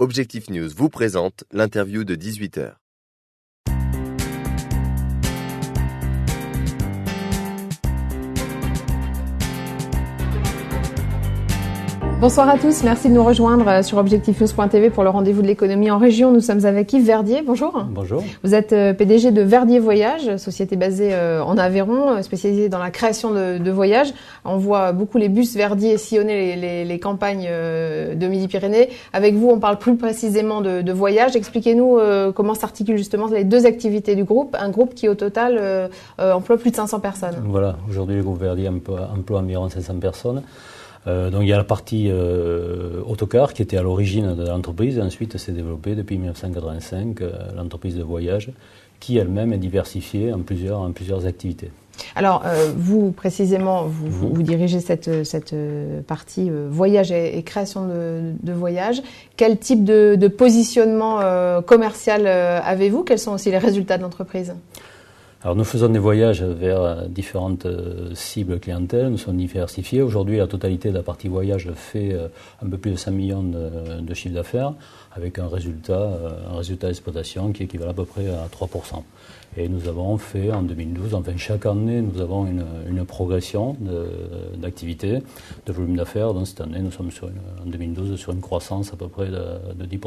Objectif News vous présente l'interview de 18h. Bonsoir à tous, merci de nous rejoindre sur objectifnews.tv pour le rendez-vous de l'économie en région. Nous sommes avec Yves Verdier, bonjour. Bonjour. Vous êtes PDG de Verdier Voyage, société basée en Aveyron, spécialisée dans la création de voyages. On voit beaucoup les bus Verdier sillonner les campagnes de Midi-Pyrénées. Avec vous, on parle plus précisément de voyage. Expliquez-nous comment s'articulent justement les deux activités du groupe, un groupe qui au total emploie plus de 500 personnes. Voilà, aujourd'hui le groupe Verdier emploie environ 500 personnes. Donc il y a la partie autocar qui était à l'origine de l'entreprise, et ensuite s'est développée depuis 1985 l'entreprise de voyage qui elle-même est diversifiée en plusieurs activités. Alors vous précisément, vous dirigez cette partie voyage et création de voyages. Quel type de positionnement commercial avez-vous? Quels sont aussi les résultats de l'entreprise? Alors nous faisons des voyages vers différentes cibles clientèles, nous sommes diversifiés. Aujourd'hui, la totalité de la partie voyage fait un peu plus de 5 millions de chiffre d'affaires, avec un résultat d'exploitation qui équivaut à peu près à 3%. Et nous avons fait en 2012, enfin chaque année, nous avons une progression d'activité, de volume d'affaires. Donc cette année, nous sommes en 2012 sur une croissance à peu près de 10%.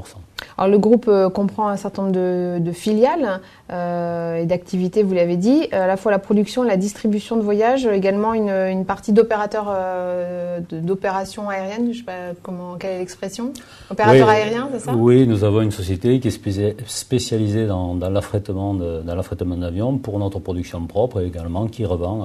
Alors le groupe comprend un certain nombre de filiales et d'activités, vous l'avez dit, à la fois la production, la distribution de voyages, également une partie d'opérateurs d'opérations aériennes, je ne sais pas quelle est l'expression, opérateur aérien, c'est ça? Oui, nous avons une société qui est spécialisée dans l'affrètement d'avions pour notre production propre, et également qui revend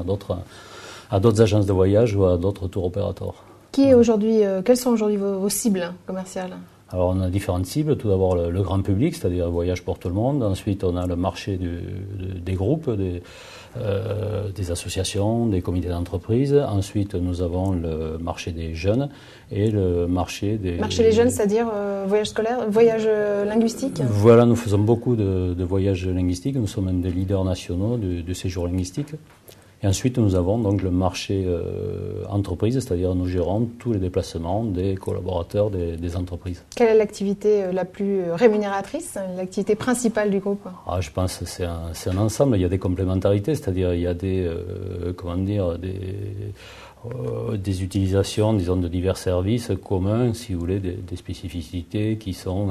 à d'autres agences de voyage ou à d'autres tour opérateurs. Quelles sont aujourd'hui vos cibles commerciales? Alors on a différentes cibles. Tout d'abord le grand public, c'est-à-dire voyage pour tout le monde. Ensuite on a le marché des groupes, des associations, des comités d'entreprise. Ensuite nous avons le marché des jeunes et le marché des... Marché des jeunes, c'est-à-dire voyage scolaire, voyage linguistique? Voilà, nous faisons beaucoup de voyages linguistiques. Nous sommes un des leaders nationaux du séjour linguistique. Et ensuite, nous avons donc le marché entreprise, c'est-à-dire nous gérons tous les déplacements des collaborateurs des entreprises. Quelle est l'activité la plus rémunératrice, l'activité principale du groupe? Je pense que c'est un ensemble. Il y a des complémentarités, c'est-à-dire il y a des utilisations, disons, de divers services communs, si vous voulez, des spécificités qui sont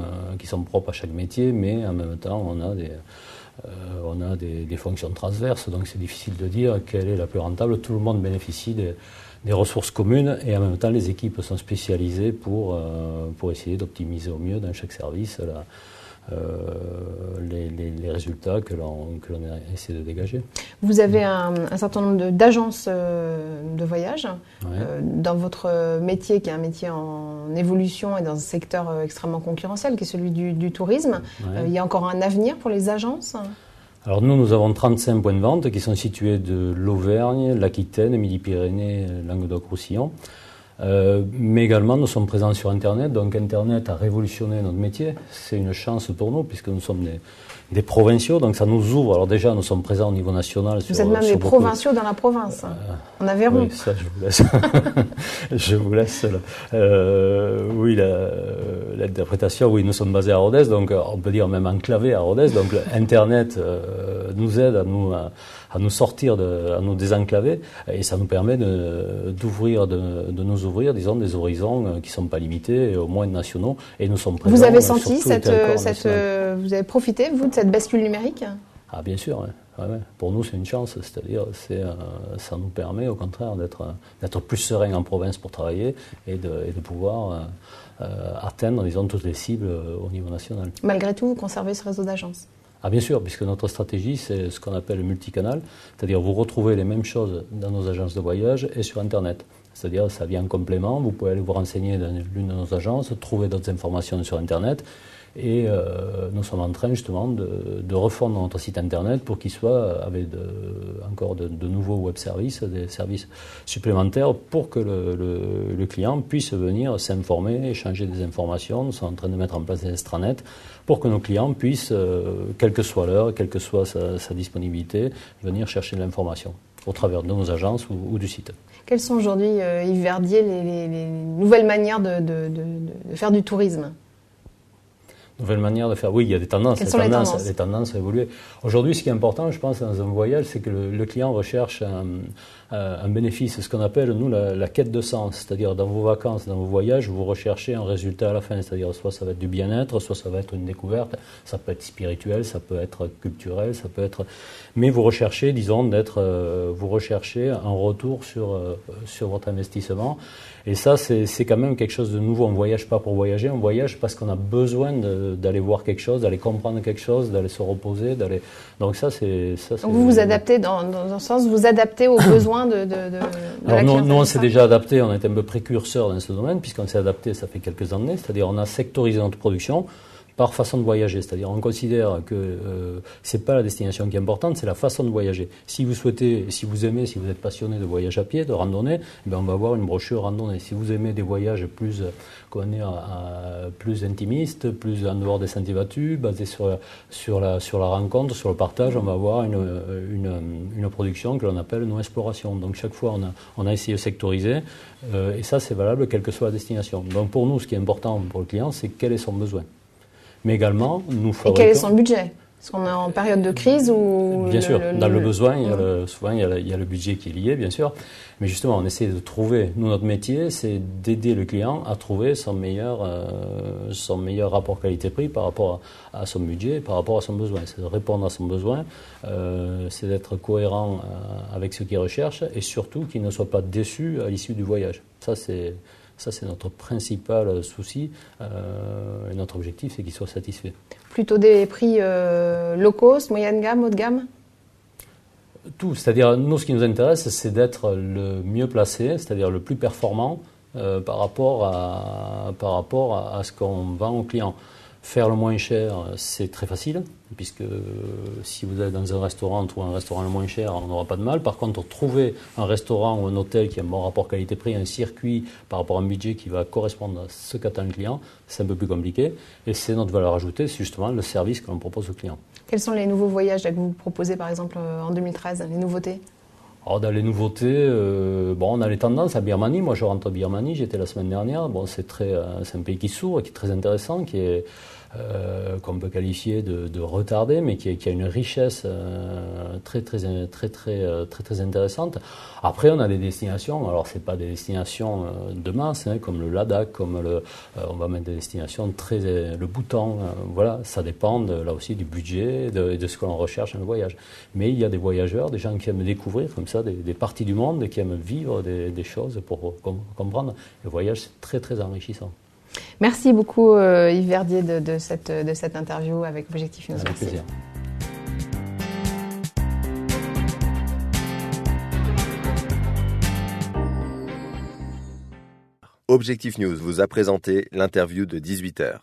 propres à chaque métier, mais en même temps, on a des fonctions transverses, donc c'est difficile de dire quelle est la plus rentable. Tout le monde bénéficie des ressources communes, et en même temps les équipes sont spécialisées pour essayer d'optimiser au mieux dans chaque service les résultats que l'on essaie de dégager. Vous avez un certain nombre d'agences de voyage. Ouais. Dans votre métier, qui est un métier en évolution et dans un secteur extrêmement concurrentiel, qui est celui du tourisme, ouais. Il y a encore un avenir pour les agences? Alors nous avons 35 points de vente qui sont situés de l'Auvergne, l'Aquitaine, Midi-Pyrénées, Languedoc-Roussillon. Mais également, nous sommes présents sur Internet. Donc Internet a révolutionné notre métier. C'est une chance pour nous, puisque nous sommes des provinciaux. Donc ça nous ouvre. Alors déjà, nous sommes présents au niveau national. Vous êtes même des provinciaux dans la province, en Aveyron. Oui, ça, je vous laisse. Je vous laisse. Oui, l'interprétation. Oui, nous sommes basés à Rodez, donc on peut dire même enclavés à Rodez. Donc Internet nous aide à nous sortir, à nous désenclaver, et ça nous permet de nous ouvrir, disons, des horizons qui ne sont pas limités, au moins nationaux, et nous sommes présents. Vous avez senti vous avez profité, vous, de cette bascule numérique? Bien sûr, ouais. Ouais. Pour nous, c'est une chance, c'est-à-dire ça nous permet au contraire d'être plus serein en province pour travailler et de pouvoir atteindre, disons, toutes les cibles au niveau national. Malgré tout, vous conservez ce réseau d'agences? Bien sûr, puisque notre stratégie, c'est ce qu'on appelle le multicanal, c'est-à-dire vous retrouvez les mêmes choses dans nos agences de voyage et sur Internet. C'est-à-dire ça vient en complément, vous pouvez aller vous renseigner dans l'une de nos agences, trouver d'autres informations sur Internet, et nous sommes en train justement de refondre notre site Internet pour qu'il soit avec encore de nouveaux web services, des services supplémentaires pour que le client puisse venir s'informer, échanger des informations. Nous sommes en train de mettre en place des extranets pour que nos clients puissent, quelle que soit l'heure, quelle que soit sa disponibilité, venir chercher de l'information au travers de nos agences ou du site. Quelles sont aujourd'hui, Yves Verdier, les nouvelles manières de faire du tourisme? nouvelles manières de faire. Oui, il y a des tendances. Quelles sont les tendances ? Les tendances ont évolué. Aujourd'hui, ce qui est important, je pense, dans un voyage, c'est que le client recherche un bénéfice, ce qu'on appelle, nous, la quête de sens. C'est-à-dire, dans vos vacances, dans vos voyages, vous recherchez un résultat à la fin. C'est-à-dire, soit ça va être du bien-être, soit ça va être une découverte, ça peut être spirituel, ça peut être culturel, ça peut être... Mais vous recherchez, disons, vous recherchez un retour sur votre investissement. Et ça, c'est quand même quelque chose de nouveau. On ne voyage pas pour voyager, on voyage parce qu'on a besoin d'aller voir quelque chose, d'aller comprendre quelque chose, d'aller se reposer, d'aller... Donc ça, c'est... Donc vous adaptez, dans un sens, vous adaptez aux besoins de la clientèle. Nous, on s'est déjà adapté, on est un peu précurseur dans ce domaine, puisqu'on s'est adapté, ça fait quelques années, c'est-à-dire on a sectorisé notre production par façon de voyager, c'est-à-dire on considère que c'est pas la destination qui est importante, c'est la façon de voyager. Si vous souhaitez, si vous aimez, si vous êtes passionné de voyage à pied, de randonnée, on va avoir une brochure randonnée. Si vous aimez des voyages plus intimistes, plus en dehors des sentiers battus, basés sur la rencontre, sur le partage, on va avoir une production que l'on appelle nos explorations. Donc chaque fois on a essayé de sectoriser et ça c'est valable quelle que soit la destination. Donc pour nous, ce qui est important pour le client, c'est quel est son besoin. Mais également, nous fabriquons... Et quel est son budget ? Est-ce qu'on est en période de crise ou... Bien sûr, dans le besoin, souvent il y a le budget qui est lié, bien sûr. Mais justement, on essaie de trouver... Nous, notre métier, c'est d'aider le client à trouver son meilleur rapport qualité-prix par rapport à son budget, par rapport à son besoin. C'est de répondre à son besoin, c'est d'être cohérent avec ce qu'il recherche et surtout qu'il ne soit pas déçu à l'issue du voyage. Ça, c'est notre principal souci. Et notre objectif, c'est qu'il soit satisfait. Plutôt des prix low cost, moyenne gamme, haut de gamme ? Tout. C'est-à-dire, nous, ce qui nous intéresse, c'est d'être le mieux placé, c'est-à-dire le plus performant par rapport à ce qu'on vend aux clients. Faire le moins cher, c'est très facile, puisque si vous êtes dans un restaurant, trouver un restaurant le moins cher, on n'aura pas de mal. Par contre, trouver un restaurant ou un hôtel qui a un bon rapport qualité-prix, un circuit par rapport à un budget qui va correspondre à ce qu'attend le client, c'est un peu plus compliqué. Et c'est notre valeur ajoutée, c'est justement le service que l'on propose au client. Quels sont les nouveaux voyages que vous proposez, par exemple, en 2013, les nouveautés ? Alors, dans les nouveautés, on a les tendances à Birmanie. Moi, je rentre à Birmanie, j'étais la semaine dernière. Bon, c'est un pays qui s'ouvre, qui est très intéressant, qu'on peut qualifier de retardé, mais qui a une richesse très intéressante. Après, on a des destinations. Alors, c'est pas des destinations de masse, comme le Ladakh, on va mettre des destinations le Bhoutan. Voilà, ça dépend là aussi du budget, de ce que l'on recherche dans le voyage. Mais il y a des voyageurs, des gens qui aiment découvrir comme ça des parties du monde, qui aiment vivre des choses pour comprendre. Le voyage, c'est très enrichissant. Merci beaucoup Yves Verdier de cette interview avec Objectif News. Avec plaisir. Objectif News vous a présenté l'interview de 18h.